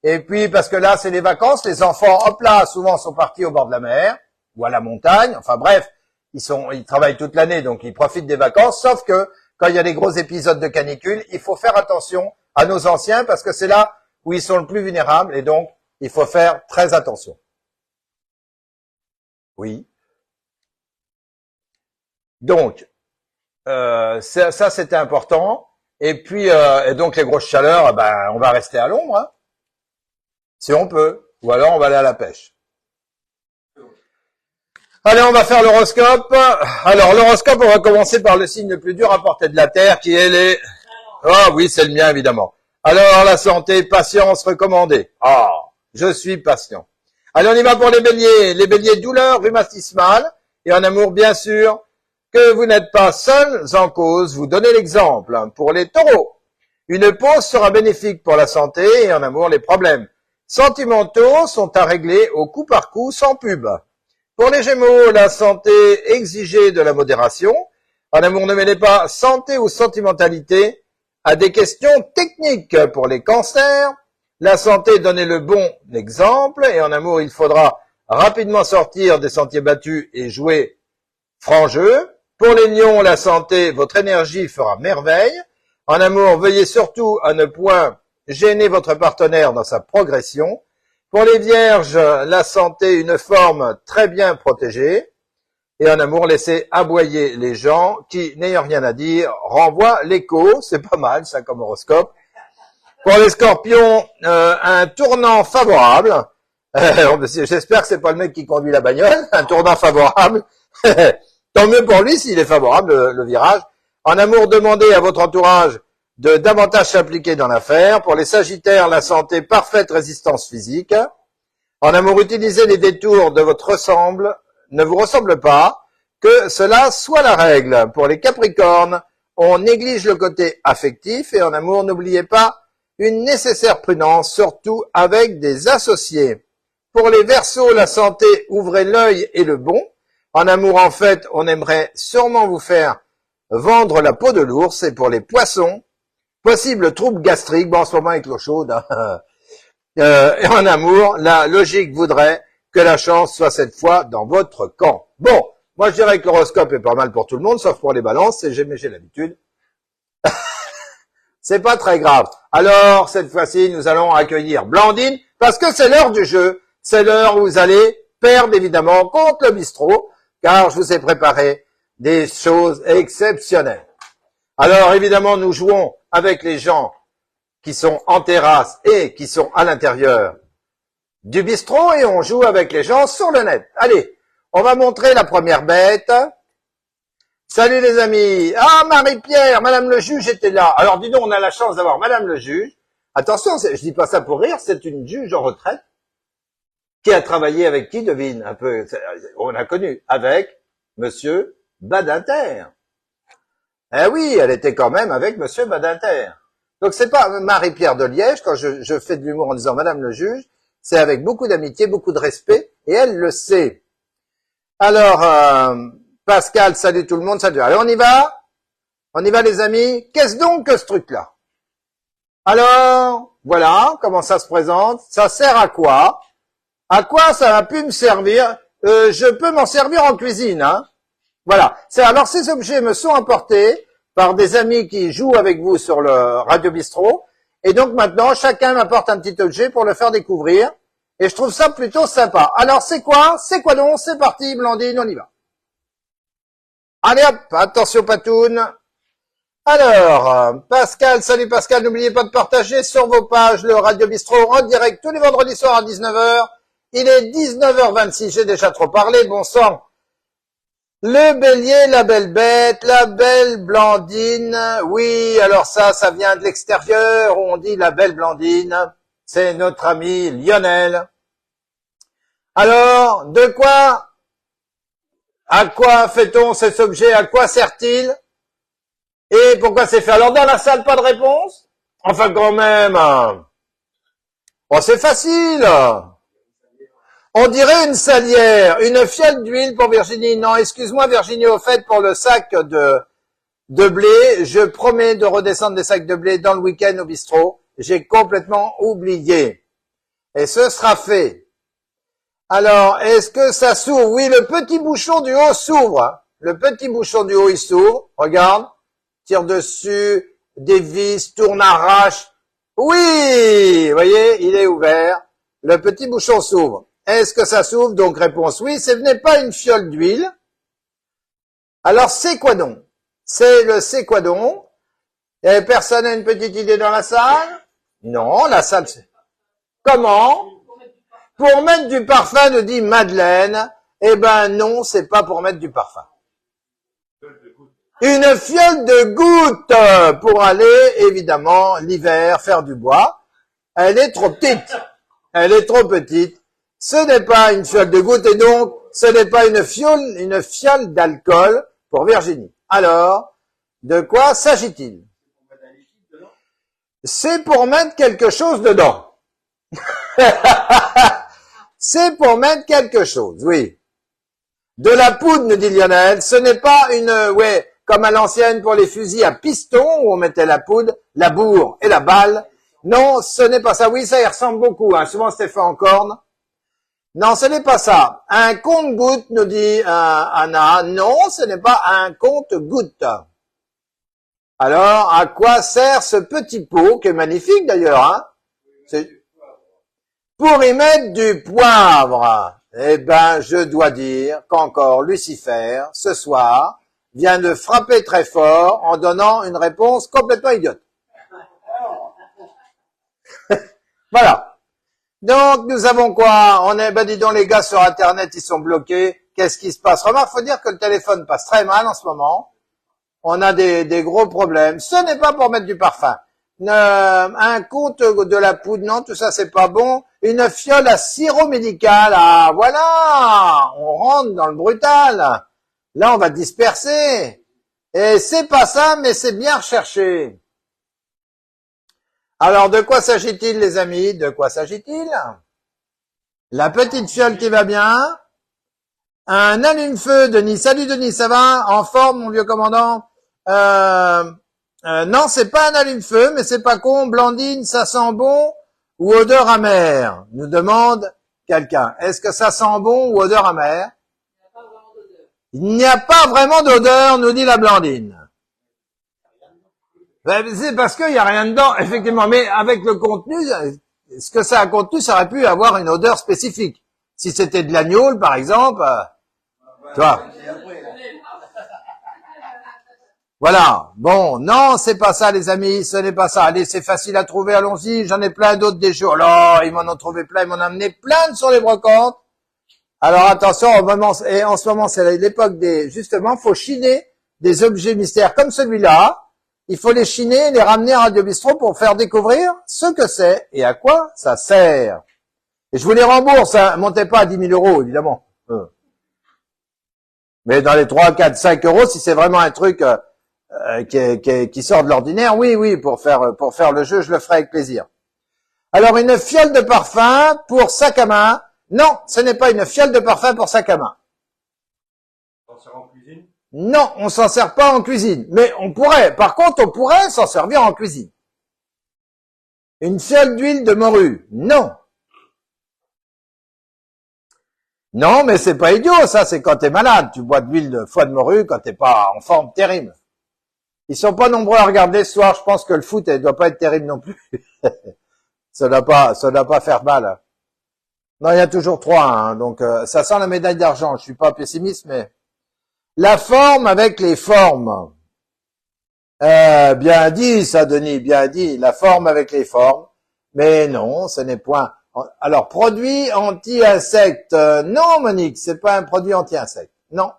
et puis parce que là c'est les vacances, les enfants, hop là, souvent sont partis au bord de la mer, ou à la montagne, enfin bref, ils travaillent toute l'année, donc ils profitent des vacances, sauf que quand il y a des gros épisodes de canicule, il faut faire attention à nos anciens, parce que c'est là où ils sont le plus vulnérables, et donc il faut faire très attention. Oui. Donc, ça c'était important, et puis et donc les grosses chaleurs, on va rester à l'ombre, hein, si on peut, ou alors on va aller à la pêche. Allez, on va faire l'horoscope. Alors, l'horoscope, on va commencer par le signe le plus dur à portée de la Terre, qui est les... Ah oui, c'est le mien, évidemment. Alors, la santé, patience recommandée. Ah, je suis patient. Allez, on y va pour les béliers. Les béliers, douleur rhumatismale et en amour, bien sûr, que vous n'êtes pas seuls en cause. Vous donnez l'exemple. Pour les taureaux, une pause sera bénéfique pour la santé et en amour, les problèmes sentimentaux sont à régler au coup par coup sans pub. Pour les Gémeaux, la santé exigée de la modération. En amour, ne mêlez pas santé ou sentimentalité à des questions techniques. Pour les cancers, la santé, donnez le bon exemple. Et en amour, il faudra rapidement sortir des sentiers battus et jouer franc jeu. Pour les lions, la santé, votre énergie fera merveille. En amour, veuillez surtout à ne point gêner votre partenaire dans sa progression. Pour les vierges, la santé, une forme très bien protégée. Et en amour, laissez aboyer les gens qui, n'ayant rien à dire, renvoient l'écho. C'est pas mal, ça, comme horoscope. Pour les scorpions, un tournant favorable. J'espère que c'est pas le mec qui conduit la bagnole. Un tournant favorable. Tant mieux pour lui s'il est favorable, le virage. En amour, demandez à votre entourage de davantage s'impliquer dans l'affaire. Pour les sagittaires, la santé, parfaite résistance physique. En amour, utilisez les détours de votre ne vous ressemble pas, que cela soit la règle. Pour les capricornes, on néglige le côté affectif et en amour, n'oubliez pas une nécessaire prudence, surtout avec des associés. Pour les verseaux, la santé, ouvrez l'œil et le bon. En amour, en fait, on aimerait sûrement vous faire vendre la peau de l'ours. Et pour les poissons, possible trouble gastrique, bon, en ce moment avec l'eau chaude, hein. Et en amour, la logique voudrait que la chance soit cette fois dans votre camp. Bon, moi je dirais que l'horoscope est pas mal pour tout le monde, sauf pour les balances, j'ai l'habitude. C'est pas très grave. Alors, cette fois-ci, nous allons accueillir Blandine, parce que c'est l'heure du jeu. C'est l'heure où vous allez perdre, évidemment, contre le bistrot, car je vous ai préparé des choses exceptionnelles. Alors, évidemment, nous jouons avec les gens qui sont en terrasse et qui sont à l'intérieur du bistrot et on joue avec les gens sur le net. Allez, on va montrer la première bête. Salut les amis. Ah, Marie-Pierre, Madame le juge était là. Alors dis donc, on a la chance d'avoir Madame le juge. Attention, je dis pas ça pour rire, c'est une juge en retraite qui a travaillé avec qui, devine un peu, on a connu, avec Monsieur Badinter. Eh oui, elle était quand même avec Monsieur Badinter. Donc c'est pas Marie-Pierre de Liège, quand je fais de l'humour en disant Madame le juge, c'est avec beaucoup d'amitié, beaucoup de respect, et elle le sait. Alors, Pascal, salut tout le monde, salut. Allez, on y va les amis. Qu'est-ce donc que ce truc-là? Alors, voilà, comment ça se présente. Ça sert à quoi? À quoi ça a pu me servir? Je peux m'en servir en cuisine, hein. Voilà. Alors ces objets me sont apportés par des amis qui jouent avec vous sur le Radio Bistrot. Et donc maintenant, chacun m'apporte un petit objet pour le faire découvrir. Et je trouve ça plutôt sympa. Alors c'est quoi? C'est quoi donc? C'est parti, Blandine, on y va. Allez hop, attention Patoun. Alors, Pascal, salut Pascal, n'oubliez pas de partager sur vos pages le Radio Bistrot en direct tous les vendredis soirs à 19h. Il est 19h26, j'ai déjà trop parlé, bon sang. Le bélier, la belle bête, la belle Blandine. Oui, alors ça vient de l'extérieur, on dit la belle Blandine. C'est notre ami Lionel. Alors, à quoi fait-on cet objet? À quoi sert-il? Et pourquoi c'est fait? Alors, dans la salle, pas de réponse? Enfin, quand même. Oh, c'est facile. On dirait une salière, une fiole d'huile pour Virginie. Non, excuse-moi Virginie, au fait, pour le sac de blé, je promets de redescendre des sacs de blé dans le week-end au bistrot. J'ai complètement oublié. Et ce sera fait. Alors, est-ce que ça s'ouvre? Oui, le petit bouchon du haut s'ouvre. Le petit bouchon du haut, il s'ouvre. Regarde. Tire dessus, dévisse, tourne, arrache. Oui! Vous voyez, il est ouvert. Le petit bouchon s'ouvre. Est-ce que ça s'ouvre? Donc, réponse oui. Ce n'est pas une fiole d'huile. Alors, c'est quoi donc? C'est quoi donc? Et personne n'a une petite idée dans la salle? Non, la salle, c'est... Comment? Pour mettre du parfum, nous dit Madeleine. Eh ben non, c'est pas pour mettre du parfum. Une fiole de goutte pour aller, évidemment, l'hiver, faire du bois. Elle est trop petite. Elle est trop petite. Ce n'est pas une fiole de goutte et donc, ce n'est pas une fiole d'alcool pour Virginie. Alors, de quoi s'agit-il? C'est pour mettre quelque chose dedans. C'est pour mettre quelque chose, oui. De la poudre, nous dit Lionel. Ce n'est pas comme à l'ancienne pour les fusils à piston où on mettait la poudre, la bourre et la balle. Non, ce n'est pas ça. Oui, ça y ressemble beaucoup. Hein. Souvent, c'était fait en corne. Non, ce n'est pas ça. Un compte-goutte, nous dit Anna. Non, ce n'est pas un compte-goutte. Alors, à quoi sert ce petit pot, qui est magnifique d'ailleurs, hein? C'est pour y mettre du poivre. Eh ben, je dois dire qu'encore Lucifer, ce soir, vient de frapper très fort en donnant une réponse complètement idiote. Voilà. Donc, nous avons quoi? Dis donc, les gars sur Internet, ils sont bloqués. Qu'est-ce qui se passe? Remarque, faut dire que le téléphone passe très mal en ce moment. On a des gros problèmes. Ce n'est pas pour mettre du parfum. Un compte de la poudre, non, tout ça, c'est pas bon. Une fiole à sirop médical. Ah, voilà! On rentre dans le brutal. Là, on va disperser. Et c'est pas ça, mais c'est bien recherché. Alors, de quoi s'agit-il, les amis? De quoi s'agit-il? La petite fiole qui va bien. Un allume-feu, Denis. Salut, Denis, ça va? En forme, mon vieux commandant? Non, c'est pas un allume-feu, mais c'est pas con. Blandine, ça sent bon ou odeur amère? Nous demande quelqu'un. Est-ce que ça sent bon ou odeur amère? Il n'y a pas vraiment d'odeur, nous dit la Blandine. C'est parce qu'il n'y a rien dedans, effectivement. Mais avec le contenu, ce que ça a contenu, ça aurait pu avoir une odeur spécifique. Si c'était de l'agneau, par exemple, tu vois. Voilà. Bon, non, c'est pas ça, les amis, ce n'est pas ça. Allez, c'est facile à trouver, allons-y. J'en ai plein d'autres des jours. Là, ils m'en ont trouvé plein, ils m'en ont amené plein sur les brocantes. Alors attention, et en ce moment, c'est l'époque justement, faut chiner des objets mystères comme celui-là. Il faut les chiner, les ramener à Radio Bistro pour faire découvrir ce que c'est et à quoi ça sert. Et je vous les rembourse, hein. Montez pas à 10 000 euros, évidemment. Mais dans les 3, 4, 5 euros, si c'est vraiment un truc qui sort de l'ordinaire, oui, pour faire le jeu, je le ferai avec plaisir. Alors, une fiole de parfum pour sac à main. Non, ce n'est pas une fiole de parfum pour sac à main. On sert en cuisine? Non, on s'en sert pas en cuisine. Mais par contre, on pourrait s'en servir en cuisine. Une fiole d'huile de morue. Non. Non, mais c'est pas idiot, ça, c'est quand t'es malade. Tu bois de l'huile de foie de morue quand t'es pas en forme terrible. Ils sont pas nombreux à regarder ce soir. Je pense que le foot, elle doit pas être terrible non plus. ça doit pas faire mal. Non, il y a toujours 3, hein, donc ça sent la médaille d'argent. Je suis pas pessimiste, mais la forme avec les formes. Bien dit, ça, Denis, bien dit. La forme avec les formes. Mais non, ce n'est point. Alors, produit anti-insecte. Non, Monique, c'est pas un produit anti-insecte. Non.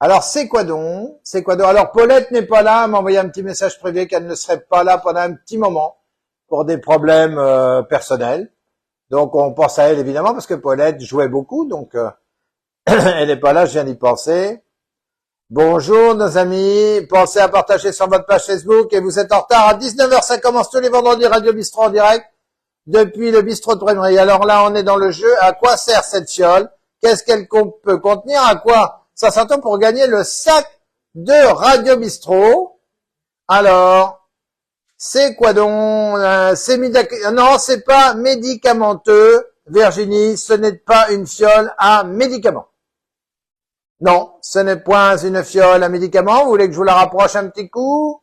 Alors, c'est quoi donc? Alors, Paulette n'est pas là. Elle m'a envoyé un petit message privé qu'elle ne serait pas là pendant un petit moment pour des problèmes personnels. Donc, on pense à elle, évidemment, parce que Paulette jouait beaucoup. Donc, elle n'est pas là, je viens d'y penser. Bonjour, nos amis. Pensez à partager sur votre page Facebook. Et vous êtes en retard. À 19h, ça commence tous les vendredis, Radio Bistro en direct. Depuis le bistrot de Prémery. Alors là, on est dans le jeu. À quoi sert cette fiole? Qu'est-ce qu'elle peut contenir? À quoi? Ça s'entend pour gagner le sac de Radio Bistro. Alors, c'est quoi donc? Non, c'est pas médicamenteux. Virginie, ce n'est pas une fiole à médicaments. Non, ce n'est point une fiole à médicaments. Vous voulez que je vous la rapproche un petit coup?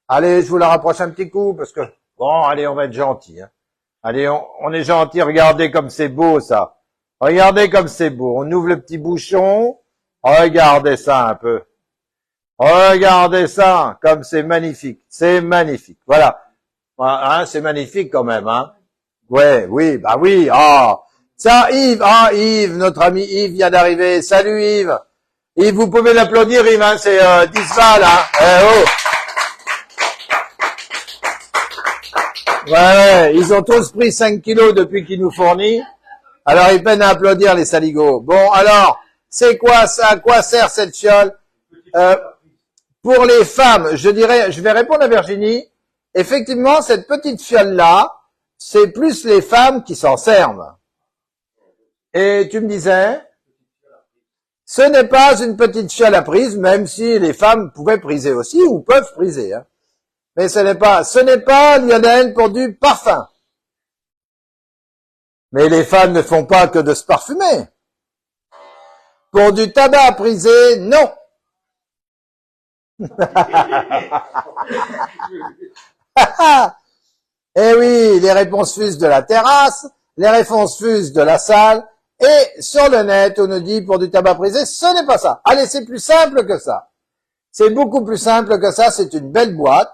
Allez, je vous la rapproche un petit coup parce que, bon, allez, on va être gentil, hein. Allez, on est gentil. Regardez comme c'est beau, ça. Regardez comme c'est beau. On ouvre le petit bouchon. Regardez ça un peu. Regardez ça, comme c'est magnifique. C'est magnifique. Voilà. Hein, c'est magnifique quand même, hein. Ouais, oui, bah oui. Ah, Ça, Yves, Yves, notre ami Yves vient d'arriver. Salut Yves. Yves, vous pouvez l'applaudir, Yves, hein, c'est 10 balles, hein. Ouais, ils ont tous pris 5 kilos depuis qu'ils nous fournissent. Alors, ils peinent à applaudir, les saligots. Bon, alors, c'est quoi ça? À quoi sert cette fiole? Pour les femmes, je vais répondre à Virginie. Effectivement, cette petite fiole-là, c'est plus les femmes qui s'en servent. Et tu me disais, ce n'est pas une petite fiole à prise, même si les femmes pouvaient priser aussi, ou peuvent priser, hein. Mais ce n'est pas, Lionel, pour du parfum. Mais les femmes ne font pas que de se parfumer. Pour du tabac à priser, non. Eh oui, les réponses fusent de la terrasse, les réponses fusent de la salle, et sur le net, on nous dit pour du tabac prisé, ce n'est pas ça. Allez, c'est plus simple que ça. C'est beaucoup plus simple que ça, c'est une belle boîte.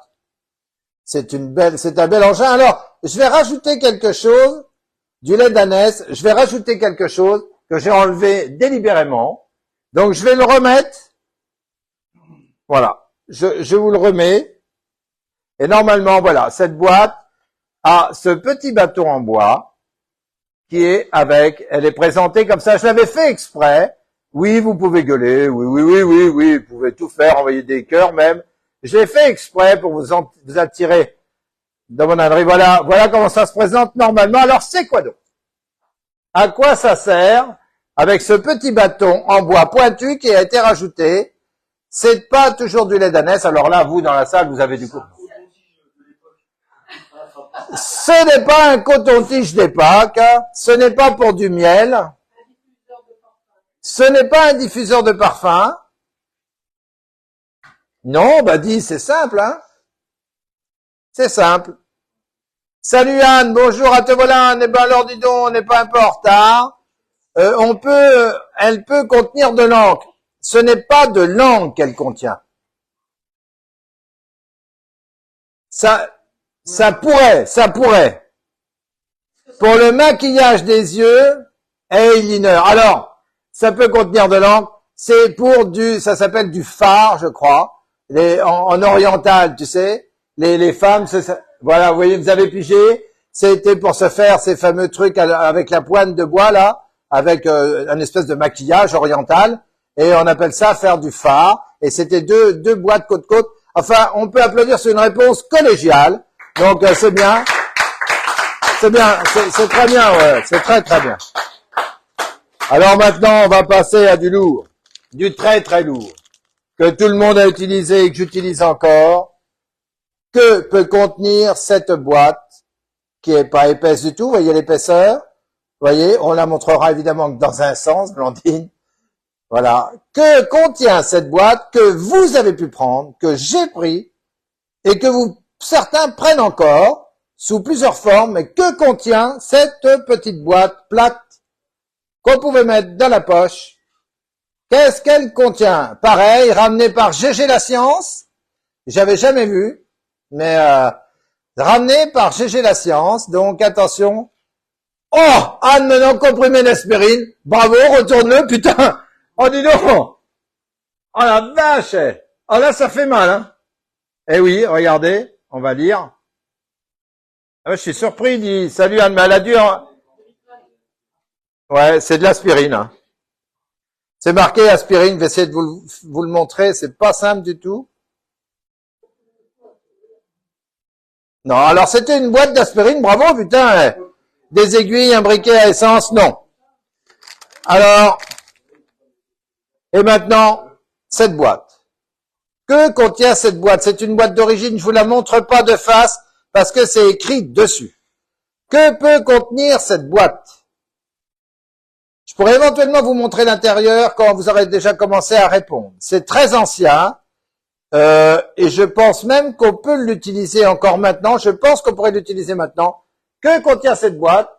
C'est un bel engin. Alors, je vais rajouter quelque chose, du lait d'ânesse, je vais rajouter quelque chose que j'ai enlevé délibérément. Donc, je vais le remettre. Voilà. Je vous le remets. Et normalement, voilà, cette boîte a ce petit bâton en bois qui est elle est présentée comme ça. Je l'avais fait exprès. Oui, vous pouvez gueuler. Oui, vous pouvez tout faire, envoyer des cœurs même. J'ai fait exprès pour vous attirer dans mon ânerie. Voilà comment ça se présente normalement. Alors, c'est quoi donc? À quoi ça sert avec ce petit bâton en bois pointu qui a été rajouté? C'est pas toujours du lait d'ânesse. Alors là, vous, dans la salle, vous avez du coup. Ce n'est pas un coton-tige d'époque. Ce n'est pas pour du miel. Ce n'est pas un diffuseur de parfum. Non, dis, c'est simple, hein. C'est simple. Salut Anne, bonjour à te voilà. Eh ben alors dis donc, on n'est pas un peu en retard. Elle peut contenir de l'encre. Ce n'est pas de l'encre qu'elle contient. Ça pourrait. Pour le maquillage des yeux, eyeliner. Alors, ça peut contenir de l'encre. C'est pour ça s'appelle du fard, je crois. En oriental, tu sais, les femmes, voilà, vous voyez, vous avez pigé, c'était pour se faire ces fameux trucs avec la pointe de bois là, avec un espèce de maquillage oriental, et on appelle ça faire du fard, et c'était deux boîtes côte-côte. Enfin, on peut applaudir sur une réponse collégiale, donc c'est bien, c'est très bien, ouais, c'est très très bien. Alors maintenant, on va passer à du lourd, du très très lourd, que tout le monde a utilisé et que j'utilise encore. Que peut contenir cette boîte qui est pas épaisse du tout? Vous voyez l'épaisseur? Vous voyez, on la montrera évidemment que dans un sens, Blandine. Voilà. Que contient cette boîte que vous avez pu prendre, que j'ai pris, et que certains prennent encore, sous plusieurs formes, mais que contient cette petite boîte plate qu'on pouvait mettre dans la poche? Qu'est-ce qu'elle contient? Pareil, ramené par GG La Science. J'avais jamais vu, mais ramené par GG La Science. Donc attention. Oh, Anne maintenant comprimé d'aspirine. Bravo, retourne-le, putain. Oh, dis donc. Oh la vache. Oh là, ça fait mal, hein. Eh oui, regardez, on va lire. Ah, je suis surpris, il dit, salut Anne, mais elle a dû... Ouais, c'est de l'aspirine, hein. C'est marqué aspirine, je vais essayer de vous le montrer, c'est pas simple du tout. Non, alors c'était une boîte d'aspirine, bravo, putain, des aiguilles, un briquet à essence, non. Alors, et maintenant, cette boîte. Que contient cette boîte? C'est une boîte d'origine, je vous la montre pas de face, parce que c'est écrit dessus. Que peut contenir cette boîte? Je pourrais éventuellement vous montrer l'intérieur quand vous aurez déjà commencé à répondre. C'est très ancien et je pense même qu'on peut l'utiliser encore maintenant. Je pense qu'on pourrait l'utiliser maintenant. Que contient cette boîte?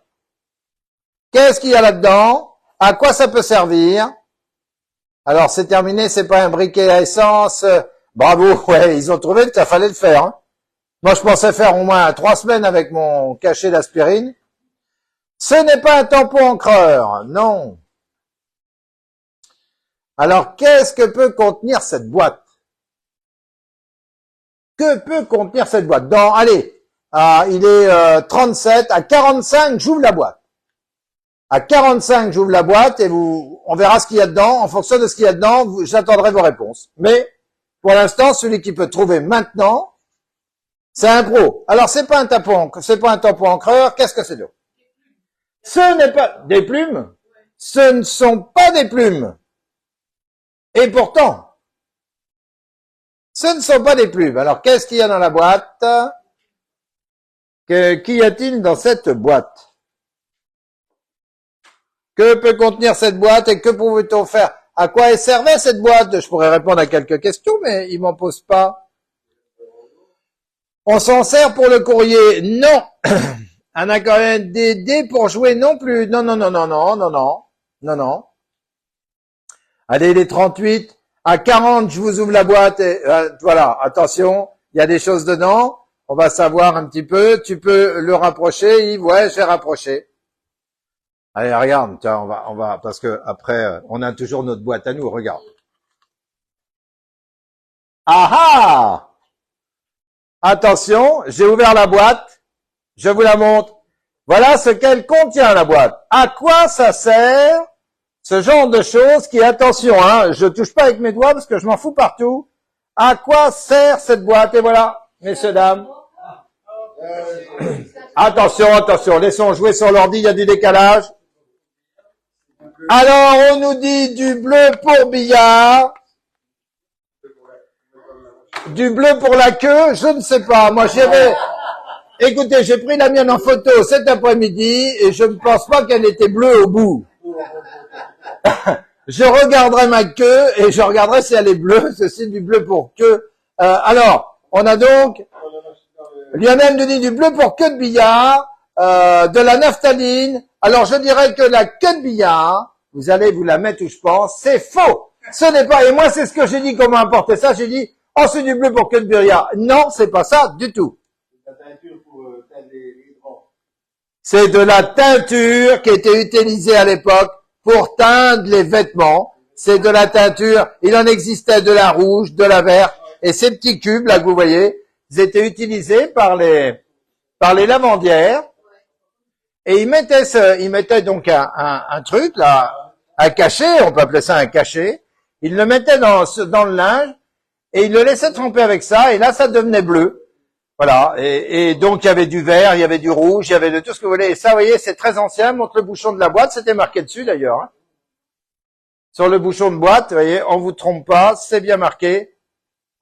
Qu'est-ce qu'il y a là-dedans? À quoi ça peut servir? Alors c'est terminé, c'est pas un briquet à essence. Bravo, ouais, ils ont trouvé que ça fallait le faire. Hein. Moi je pensais faire au moins 3 semaines avec mon cachet d'aspirine. Ce n'est pas un tampon encreur, non. Alors, qu'est-ce que peut contenir cette boîte? Que peut contenir cette boîte? Allez, il est 37, à 45, j'ouvre la boîte. À 45, j'ouvre la boîte et on verra ce qu'il y a dedans. En fonction de ce qu'il y a dedans, j'attendrai vos réponses. Mais, pour l'instant, celui qui peut trouver maintenant, c'est un pro. Alors, c'est pas un tampon encreur. Qu'est-ce que c'est d'autre? Ce n'est pas des plumes. Ce ne sont pas des plumes. Et pourtant, ce ne sont pas des plumes. Alors, qu'est-ce qu'il y a dans la boîte? Qu'y a-t-il dans cette boîte? Que peut contenir cette boîte et que pouvait-on faire? À quoi elle servait cette boîte? Je pourrais répondre à quelques questions, mais ils m'en posent pas. On s'en sert pour le courrier? Non. Un aquarelle des dés pour jouer non plus. Non, non, non, non, non, non, non, non, non. Allez, les 38. À 40, je vous ouvre la boîte et voilà, attention, il y a des choses dedans. On va savoir un petit peu. Tu peux le rapprocher, Yves? Ouais, j'ai rapproché. Allez, regarde, tiens, on va, parce que après, on a toujours notre boîte à nous, regarde. Ah ah! Attention, j'ai ouvert la boîte, je vous la montre. Voilà ce qu'elle contient, la boîte. À quoi ça sert ce genre de choses qui, attention, hein, je touche pas avec mes doigts parce que je m'en fous partout. À quoi sert cette boîte? Et voilà, messieurs, dames. Attention, attention, laissons jouer sur l'ordi, il y a du décalage. Alors, on nous dit du bleu pour billard. Du bleu pour la queue, je ne sais pas. Moi, écoutez, j'ai pris la mienne en photo cet après-midi et je ne pense pas qu'elle était bleue au bout. Je regarderai ma queue et je regarderai si elle est bleue. C'est du bleu pour queue. Alors, on a donc Lionel nous dit du bleu pour queue de billard, de la naphtaline. Alors, je dirais que la queue de billard, vous allez vous la mettre où je pense, c'est faux. Ce n'est pas, et moi, c'est ce que j'ai dit, comment importer ça. J'ai dit, oh, c'est du bleu pour queue de billard. Non, c'est pas ça du tout. C'est de la teinture qui était utilisée à l'époque pour teindre les vêtements. C'est de la teinture. Il en existait de la rouge, de la verte. Et ces petits cubes, là, que vous voyez, ils étaient utilisés par les lavandières. Et ils mettaient donc un truc, là, un cachet, on peut appeler ça un cachet. Ils le mettaient dans le linge et ils le laissaient tremper avec ça et là, ça devenait bleu. Voilà. Et donc, il y avait du vert, il y avait du rouge, il y avait de tout ce que vous voulez. Et ça, vous voyez, c'est très ancien. Montre le bouchon de la boîte. C'était marqué dessus, d'ailleurs. Hein. Sur le bouchon de boîte, vous voyez, on vous trompe pas. C'est bien marqué.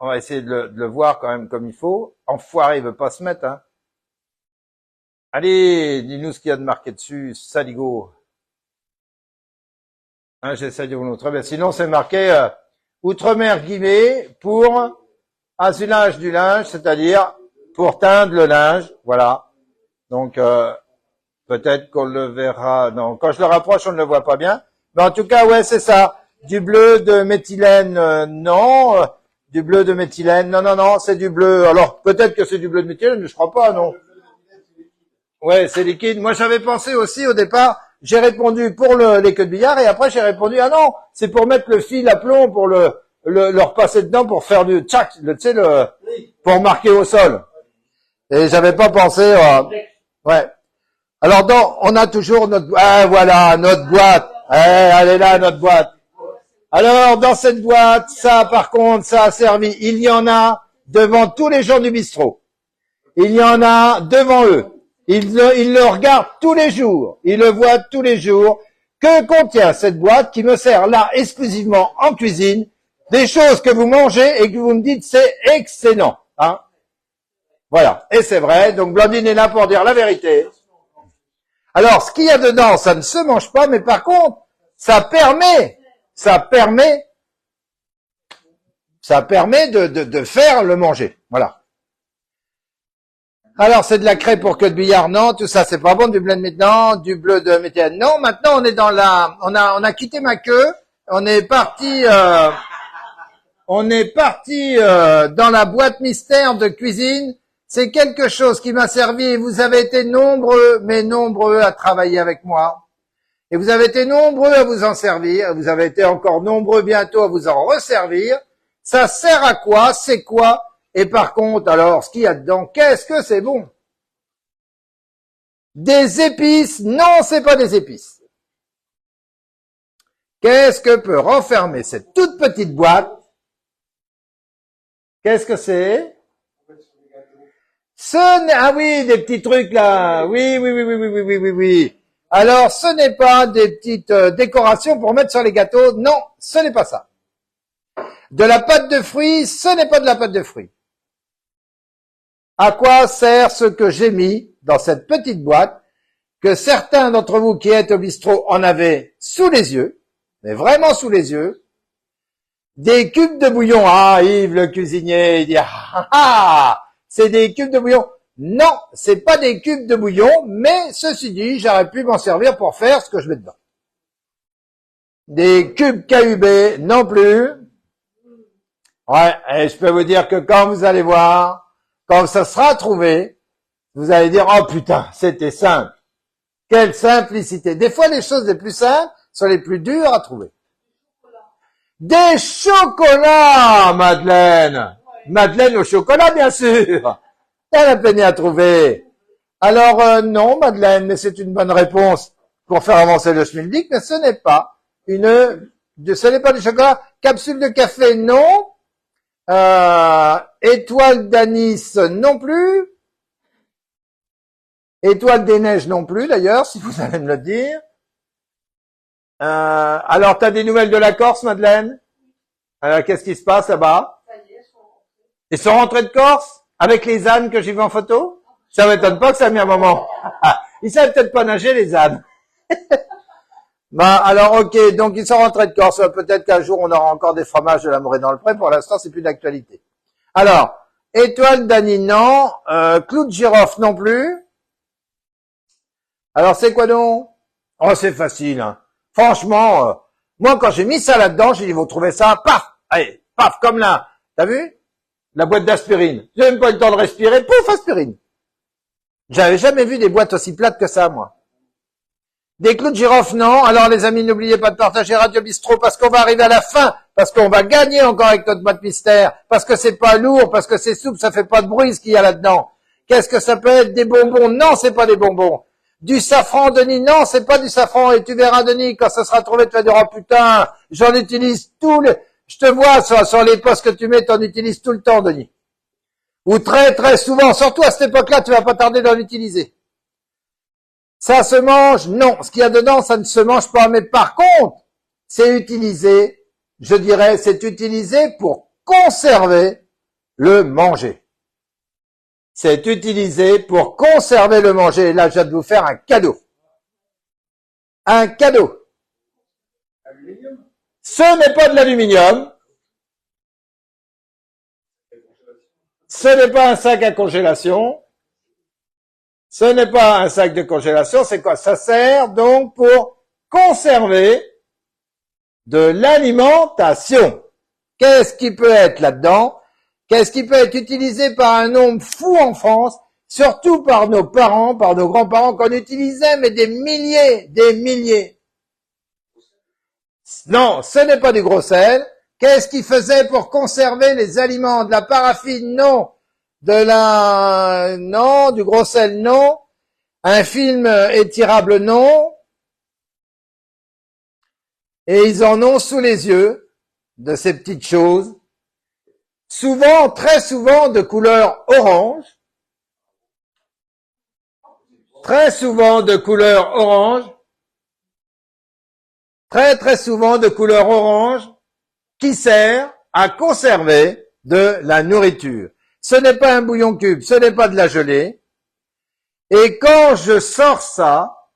On va essayer de le voir quand même comme il faut. Enfoiré, il veut pas se mettre, hein. Allez, dis-nous ce qu'il y a de marqué dessus, saligo. Hein, j'essaie de vous montrer. Ben, sinon, c'est marqué Outre-mer Guimet pour assemblage du linge, c'est-à-dire pour teindre le linge. Voilà. Donc, peut-être qu'on le verra. Non, quand je le rapproche, on ne le voit pas bien. Mais en tout cas, ouais, c'est ça. Du bleu de méthylène, non. Du bleu de méthylène, non, non, non, c'est du bleu. Alors, peut-être que c'est du bleu de méthylène, mais je crois pas, non. Ouais, c'est liquide. Moi, j'avais pensé aussi au départ, j'ai répondu pour les queues de billard et après j'ai répondu, ah non, c'est pour mettre le fil à plomb, pour le repasser dedans pour faire du tchac, tu sais, pour marquer au sol. Et j'avais pas pensé, ouais. Alors, on a toujours voilà, notre boîte. Elle est là, notre boîte. Alors, dans cette boîte, ça, par contre, ça a servi. Il y en a devant tous les gens du bistrot. Il y en a devant eux. Ils le regardent tous les jours. Ils le voient tous les jours. Que contient cette boîte qui me sert là exclusivement en cuisine? Des choses que vous mangez et que vous me dites c'est excellent. Hein? Voilà. Et c'est vrai. Donc Blandine est là pour dire la vérité. Alors, ce qu'il y a dedans, ça ne se mange pas, mais par contre, ça permet de faire le manger. Voilà. Alors, c'est de la craie pour queue de billard, non, tout ça, c'est pas bon, du bleu de maintenant, du bleu de méthylène, non, maintenant, on est dans on a quitté ma queue, on est parti dans la boîte mystère de cuisine, C'est quelque chose qui m'a servi et vous avez été nombreux, mais nombreux à travailler avec moi. Et vous avez été nombreux à vous en servir. Vous avez été encore nombreux bientôt à vous en resservir. Ça sert à quoi? C'est quoi? Et par contre, alors, ce qu'il y a dedans, qu'est-ce que c'est bon? Des épices? Non, c'est pas des épices. Qu'est-ce que peut renfermer cette toute petite boîte? Qu'est-ce que c'est? Ah oui, des petits trucs là. Oui. Alors, ce n'est pas des petites décorations pour mettre sur les gâteaux. Non, ce n'est pas ça. De la pâte de fruits, ce n'est pas de la pâte de fruits. À quoi sert ce que j'ai mis dans cette petite boîte que certains d'entre vous qui êtes au bistrot en avaient sous les yeux, mais vraiment sous les yeux? Des cubes de bouillon. Ah, Yves le cuisinier, il dit c'est des cubes de bouillon. Non, c'est pas des cubes de bouillon, mais ceci dit, j'aurais pu m'en servir pour faire ce que je mets dedans. Des cubes KUB, non plus. Ouais, et je peux vous dire que quand vous allez voir, quand ça sera trouvé, vous allez dire, oh putain, c'était simple. Quelle simplicité. Des fois, les choses les plus simples sont les plus dures à trouver. Des chocolats, Madeleine. Madeleine au chocolat, bien sûr. Elle a peiné à trouver. Alors, non, Madeleine, mais c'est une bonne réponse pour faire avancer le schmilblick, mais ce n'est pas ce n'est pas du chocolat. Capsule de café, non. Étoile d'anis, non plus. Étoile des neiges, non plus, d'ailleurs, si vous allez me le dire. Alors, t'as des nouvelles de la Corse, Madeleine? Alors, qu'est-ce qui se passe là-bas? Ils sont rentrés de Corse? Avec les ânes que j'ai vu en photo? Ça m'étonne pas que ça a mis un moment. Ils savent peut-être pas nager, les ânes. Bah, alors, ok, donc ils sont rentrés de Corse. Peut-être qu'un jour, on aura encore des fromages de la Morée dans le Pré. Pour l'instant, c'est plus d'actualité. Alors, étoile d'Annie, non. Clou de girofle, non plus. Alors, c'est quoi donc? Oh, c'est facile, hein. Franchement, moi, quand j'ai mis ça là-dedans, j'ai dit, vous trouvez ça? Paf! Allez, paf, comme là. T'as vu? La boîte d'aspirine. J'ai même pas eu le temps de respirer. Pouf, aspirine. J'avais jamais vu des boîtes aussi plates que ça, moi. Des clous de girofle, non. Alors, les amis, n'oubliez pas de partager Radio Bistrot parce qu'on va arriver à la fin, parce qu'on va gagner encore avec notre boîte mystère, parce que c'est pas lourd, parce que c'est souple, ça fait pas de bruit ce qu'il y a là-dedans. Qu'est-ce que ça peut être? Des bonbons? Non, c'est pas des bonbons. Du safran, Denis? Non, c'est pas du safran. Et tu verras, Denis, quand ça sera trouvé, tu vas dire, oh putain, j'en utilise je te vois sur les postes que tu mets, t'en utilises tout le temps, Denis. Ou très très souvent, surtout à cette époque-là, tu vas pas tarder d'en utiliser. Ça se mange? Non. Ce qu'il y a dedans, ça ne se mange pas. Mais par contre, c'est utilisé, je dirais, c'est utilisé pour conserver le manger. C'est utilisé pour conserver le manger. Et là, je viens de vous faire un cadeau. Un cadeau. Ce n'est pas de l'aluminium. Ce n'est pas un sac à congélation. Ce n'est pas un sac de congélation. C'est quoi? Ça sert donc pour conserver de l'alimentation. Qu'est-ce qui peut être là-dedans? Qu'est-ce qui peut être utilisé par un nombre fou en France, surtout par nos parents, par nos grands-parents, qu'on utilisait, mais des milliers. Non, ce n'est pas du gros sel. Qu'est-ce qu'ils faisaient pour conserver les aliments? De la paraffine? Non. Non. Du gros sel? Non. Un film étirable? Non. Et ils en ont sous les yeux de ces petites choses. Souvent, très souvent, de couleur orange. Très souvent de couleur orange. Très souvent de couleur orange, qui sert à conserver de la nourriture. Ce n'est pas un bouillon cube, ce n'est pas de la gelée. Et quand je sors ça,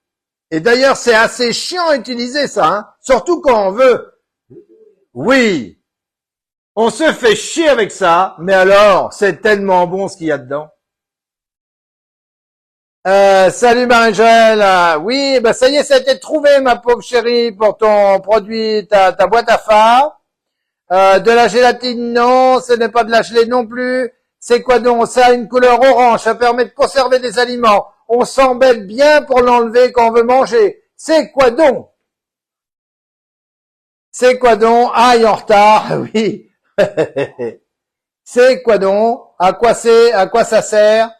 et d'ailleurs c'est assez chiant à utiliser ça, hein, surtout quand on veut. Oui, on se fait chier avec ça, mais alors c'est tellement bon ce qu'il y a dedans. Salut Marie-Joëlle. Oui, ben ça y est, ça a été trouvé, ma pauvre chérie, pour ton produit, ta boîte à phares. De la gélatine, non, ce n'est pas de la gelée non plus. C'est quoi donc? Ça a une couleur orange, ça permet de conserver des aliments. On s'embête bien pour l'enlever quand on veut manger. C'est quoi donc? C'est quoi donc? Aïe, en retard, oui. C'est quoi donc? À quoi ça sert?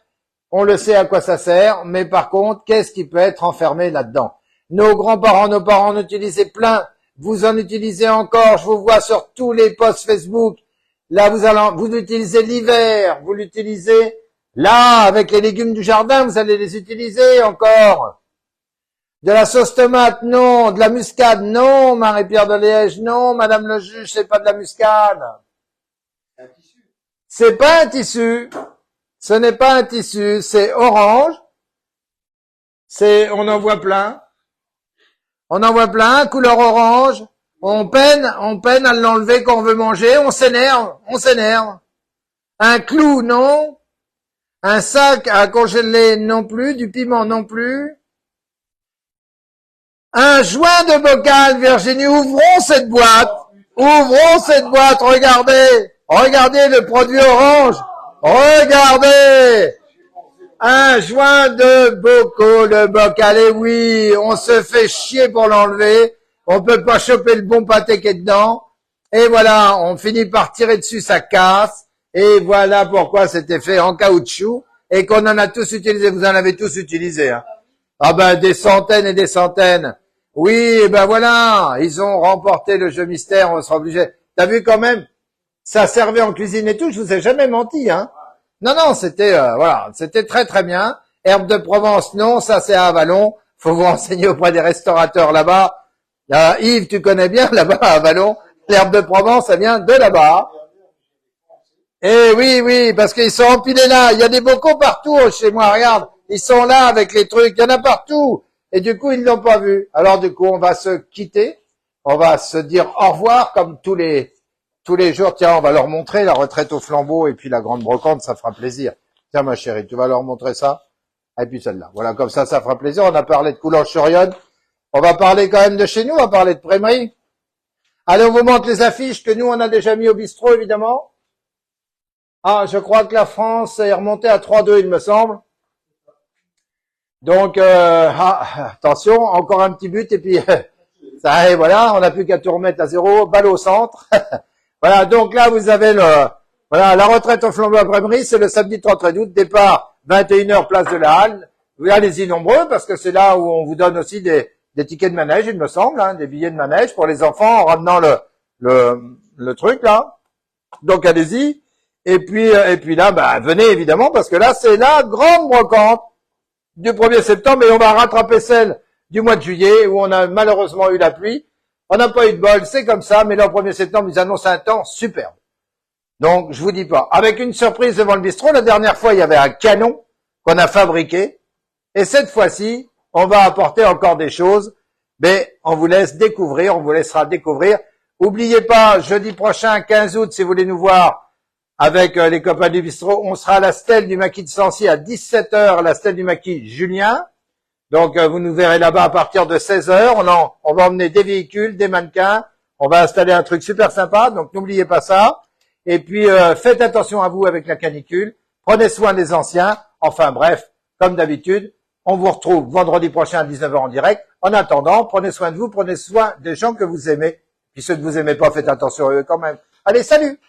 On le sait à quoi ça sert, mais par contre, qu'est-ce qui peut être enfermé là-dedans? Nos grands-parents, nos parents en utilisaient plein. Vous en utilisez encore. Je vous vois sur tous les posts Facebook. Là, vous l'utilisez l'hiver. Vous l'utilisez là, avec les légumes du jardin. Vous allez les utiliser encore. De la sauce tomate, non. De la muscade, non. Marie-Pierre de Liège, non. Madame le juge, c'est pas de la muscade. C'est pas un tissu. Ce n'est pas un tissu, c'est orange. On en voit plein. On en voit plein, couleur orange. On peine à l'enlever quand on veut manger. On s'énerve. Un clou, non. Un sac à congeler, non plus. Du piment, non plus. Un joint de bocal, Virginie. Ouvrons cette boîte. Regardez. Regardez le produit orange. Regardez! Un joint de bocaux, le bocal, et oui, on se fait chier pour l'enlever, on peut pas choper le bon pâté qui est dedans, et voilà, on finit par tirer dessus, ça casse, et voilà pourquoi c'était fait en caoutchouc, et qu'on en a tous utilisé, vous en avez tous utilisé, hein. Ah ben, des centaines et des centaines. Oui, ben voilà, ils ont remporté le jeu mystère, on sera obligé. T'as vu quand même? Ça servait en cuisine et tout, je vous ai jamais menti, hein. Non, c'était voilà, c'était très très bien. Herbe de Provence, non, ça c'est à Avalon. Faut vous renseigner auprès des restaurateurs là-bas. Yves, tu connais bien là-bas à Avalon. L'herbe de Provence, ça vient de là-bas. Eh oui, parce qu'ils sont empilés là. Il y a des bocaux partout chez moi, regarde. Ils sont là avec les trucs, il y en a partout. Et du coup, ils ne l'ont pas vu. Alors du coup, on va se quitter. On va se dire au revoir comme tous les jours. Tiens, on va leur montrer la retraite au flambeau et puis la grande brocante, ça fera plaisir. Tiens, ma chérie, tu vas leur montrer ça. Et puis celle-là. Voilà, comme ça fera plaisir. On a parlé de Coulanges-sur-Yonne. On va parler quand même de chez nous. On va parler de Prémery. Allez, on vous montre les affiches que nous, on a déjà mis au bistrot, évidemment. Ah, je crois que la France est remontée à 3-2, il me semble. Donc, attention, encore un petit but et puis ça, et voilà, on n'a plus qu'à tout remettre à zéro, balle au centre. Voilà, donc là, vous avez la retraite au flambeau à Prémery, c'est le samedi 31 août, départ 21h, place de la Halle. Vous allez-y nombreux, parce que c'est là où on vous donne aussi des tickets de manège, il me semble, hein, des billets de manège pour les enfants, en ramenant le truc, là. Donc, allez-y. Et puis là, venez, évidemment, parce que là, c'est la grande brocante du 1er septembre, et on va rattraper celle du mois de juillet, où on a malheureusement eu la pluie. On n'a pas eu de bol, c'est comme ça, mais là, au 1er septembre, ils annoncent un temps superbe. Donc, je vous dis pas. Avec une surprise devant le bistrot, la dernière fois, il y avait un canon qu'on a fabriqué. Et cette fois-ci, on va apporter encore des choses, mais on vous laisse découvrir, on vous laissera découvrir. Oubliez pas, jeudi prochain, 15 août, si vous voulez nous voir avec les copains du bistrot, on sera à la stèle du maquis de Sancy à 17h, la stèle du maquis Julien. Donc, vous nous verrez là-bas à partir de 16h. On va emmener des véhicules, des mannequins. On va installer un truc super sympa. Donc, n'oubliez pas ça. Et puis, faites attention à vous avec la canicule. Prenez soin des anciens. Enfin, bref, comme d'habitude, on vous retrouve vendredi prochain à 19h en direct. En attendant, prenez soin de vous, prenez soin des gens que vous aimez. Puis ceux que vous aimez pas, faites attention à eux quand même. Allez, salut!